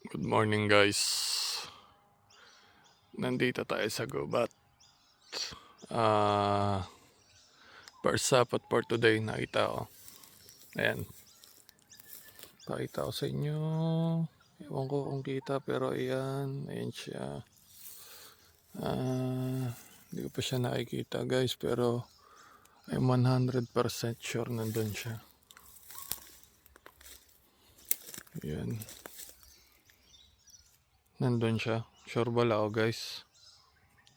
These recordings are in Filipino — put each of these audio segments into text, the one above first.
Good morning guys. Nandito tayo sa gubat. Ah, First sapot for today nakita ko. Ayan. Pakita ko sa inyo. Ewan ko kung kita pero ayan. Ayan siya. Hindi ko pa siya nakikita guys pero I'm 100% sure nandun siya. Ayan. Nandun siya. Sure bala ako guys.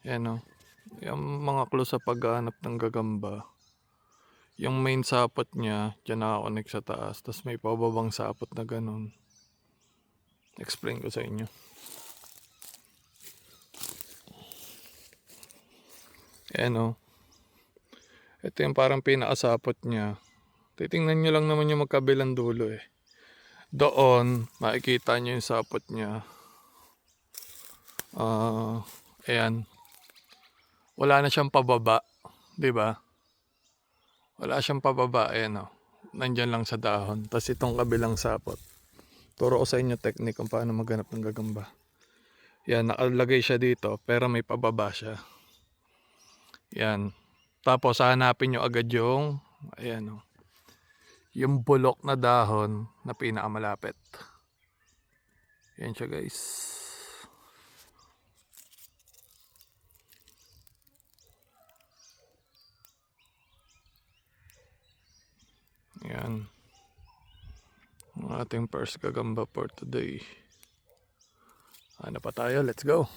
Ayan o. Yung mga clue sa paghahanap ng gagamba. Yung main sapot niya, dyan nakakonect sa taas. Tapos may pababang sapot na ganun. Explain ko sa inyo. Ayan o. Ito yung parang pinakasapot niya. Titingnan nyo lang naman yung magkabilang dulo eh. Doon, makikita nyo yung sapot niya. Ayan. Wala na siyang pababa. 'Di ba? Wala siyang pababa. Ayan o. Nandyan lang sa dahon. Tapos itong kabilang sapot. Turo ko sa inyo technique kung paano maghanap ng gagamba. Yan, nakalagay siya dito pero may pababa siya. Yan. Tapos hahanapin nyo agad yung, ayan o, yung bulok na dahon na pinakamalapit. Yan siya guys. Yan. Ang ating first gagamba for today. Ano pa tayo? Let's go.